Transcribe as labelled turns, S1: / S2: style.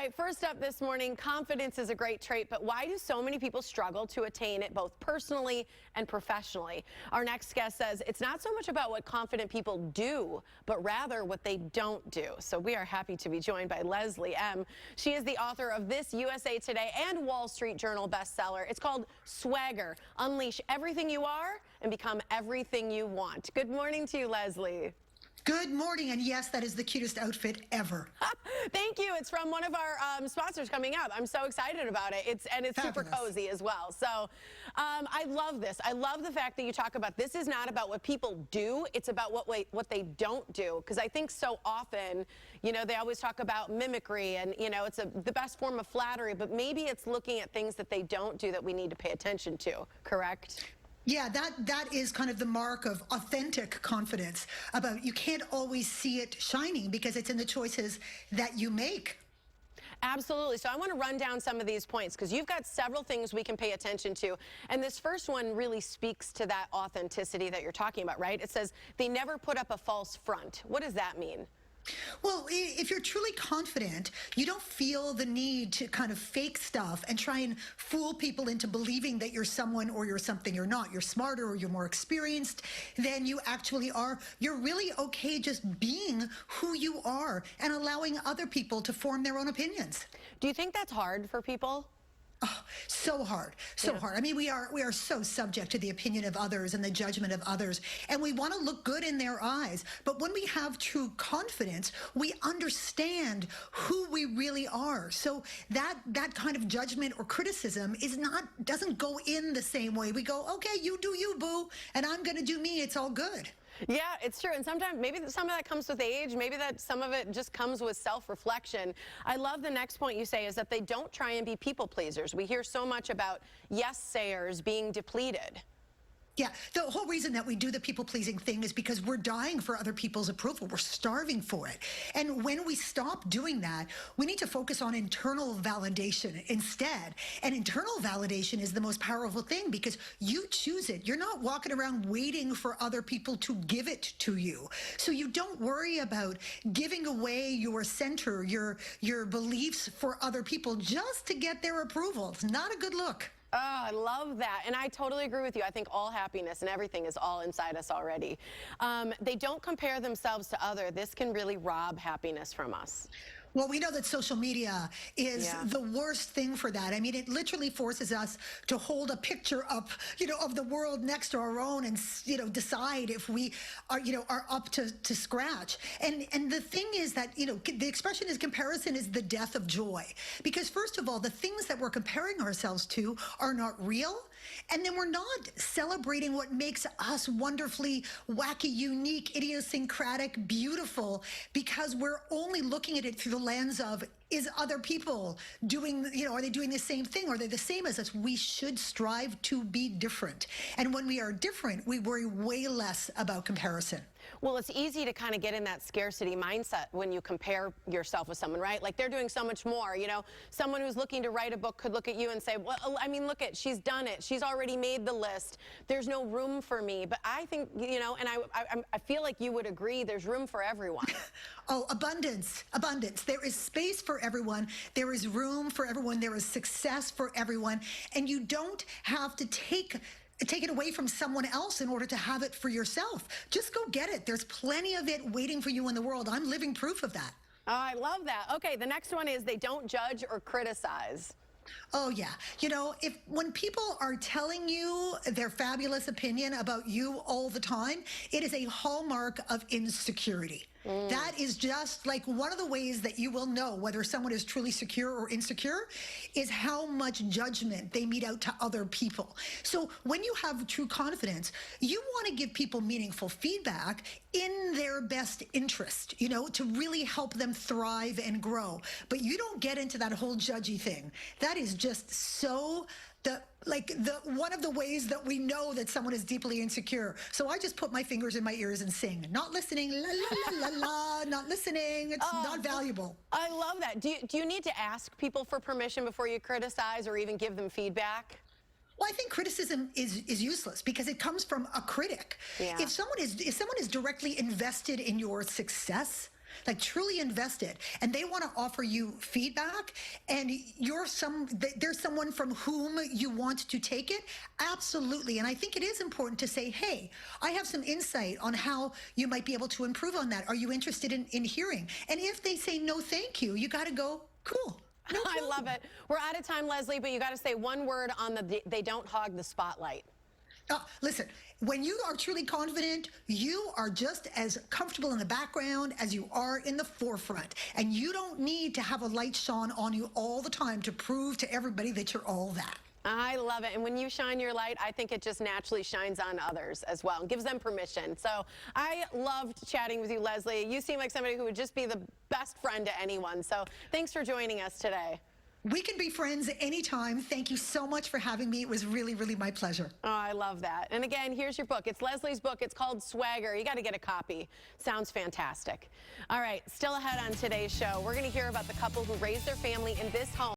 S1: right, first up this morning, confidence is a great trait, but why do so many people struggle to attain it both personally and professionally? Our next guest says it's not so much about what confident people do, but rather what they don't do. So we are happy to be joined by Leslie M. She is the author of this USA Today and Wall Street Journal bestseller. It's called Swagger, Unleash Everything You Are and Become Everything You Want. Good morning to you, Leslie.
S2: Good morning, and yes, that is the cutest outfit ever.
S1: Thank you. It's from one of our sponsors coming up. I'm so excited about it. It's
S2: Fabulous.
S1: Super cozy as well. So I love this. I love the fact that you talk about this is not about what people do. It's about what they don't do. Because I think so often, you know, they always talk about mimicry and, you know, it's the best form of flattery. But maybe it's looking at things that they don't do that we need to pay attention to. Correct?
S2: Yeah, that is kind of the mark of authentic confidence. About you can't always see it shining because it's in the choices that you make.
S1: Absolutely. So I want to run down some of these points because you've got several things we can pay attention to. And this first one really speaks to that authenticity that you're talking about, right? It says they never put up a false front. What does that mean?
S2: Well, if you're truly confident, you don't feel the need to kind of fake stuff and try and fool people into believing that you're someone or you're something you're not. You're smarter or you're more experienced than you actually are. You're really okay just being who you are and allowing other people to form their own opinions.
S1: Do you think that's hard for people?
S2: Oh, so hard, so hard. I mean, we are so subject to the opinion of others and the judgment of others, and we want to look good in their eyes. But when we have true confidence, we understand who we really are. So that kind of judgment or criticism doesn't go in the same way. We go, okay, you do you, boo, and I'm going to do me. It's all good.
S1: Yeah, it's true. And sometimes maybe some of that comes with age. Maybe that some of it just comes with self-reflection. I love the next point you say is that they don't try and be people pleasers. We hear so much about yes-sayers being depleted.
S2: Yeah, the whole reason that we do the people-pleasing thing is because we're dying for other people's approval. We're starving for it. And when we stop doing that, we need to focus on internal validation instead. And internal validation is the most powerful thing because you choose it. You're not walking around waiting for other people to give it to you. So you don't worry about giving away your center, your beliefs for other people just to get their approval. It's not a good look.
S1: Oh, I love that. And I totally agree with you. I think all happiness and everything is all inside us already. They don't compare themselves to others. This can really rob happiness from us.
S2: Well, we know that social media is the worst thing for that. I mean, it literally forces us to hold a picture up, you know, of the world next to our own and, you know, decide if we are, you know, are up to scratch. And the thing is that, you know, the expression is comparison is the death of joy. Because first of all, the things that we're comparing ourselves to are not real. And then we're not celebrating what makes us wonderfully wacky, unique, idiosyncratic, beautiful, because we're only looking at it through the lens of, is other people doing, you know, are they doing the same thing? Are they the same as us? We should strive to be different. And when we are different, we worry way less about comparison.
S1: Well, it's easy to kind of get in that scarcity mindset when you compare yourself with someone, right? Like they're doing so much more, you know, someone who's looking to write a book could look at you and say, well, I mean, look at, she's done it. She's already made the list. There's no room for me. But I think, you know, and I feel like you would agree there's room for everyone.
S2: Oh, abundance, abundance. There is space for everyone. There is room for everyone. There is success for everyone. And you don't have to take it away from someone else in order to have it for yourself. Just go get it. There's plenty of it waiting for you in the world. I'm living proof of that.
S1: Oh, I love that. Okay, the next one is they don't judge or criticize.
S2: Oh, yeah. You know, when people are telling you their fabulous opinion about you all the time, it is a hallmark of insecurity. That is just like one of the ways that you will know whether someone is truly secure or insecure is how much judgment they mete out to other people. So when you have true confidence, you want to give people meaningful feedback in their best interest, you know, to really help them thrive and grow. But you don't get into that whole judgy thing. That is just so one of the ways that we know that someone is deeply insecure. So I just put my fingers in my ears and sing, not listening, la la la la la, not listening. It's not valuable.
S1: I love that. Do you need to ask people for permission before you criticize or even give them feedback?
S2: Well, I think criticism is useless because it comes from a critic.
S1: Yeah.
S2: If someone is directly invested in your success, like truly invested, and they want to offer you feedback, and there's someone from whom you want to take it, absolutely. And I think it is important to say, hey, I have some insight on how you might be able to improve on that. Are you interested in hearing? And if they say no thank you, you got to go, cool. No
S1: I
S2: problem.
S1: love it. We're out of time, Leslie, but you got to say one word on the they don't hog the spotlight.
S2: Listen, when you are truly confident, you are just as comfortable in the background as you are in the forefront. And you don't need to have a light shone on you all the time to prove to everybody that you're all that.
S1: I love it. And when you shine your light, I think it just naturally shines on others as well and gives them permission. So I loved chatting with you, Leslie. You seem like somebody who would just be the best friend to anyone. So thanks for joining us today.
S2: We can be friends anytime. Thank you so much for having me. It was really, really my pleasure.
S1: Oh, I love that. And again, here's your book. It's Leslie's book. It's called Swagger. You got to get a copy. Sounds fantastic. All right, still ahead on today's show, we're going to hear about the couple who raised their family in this home.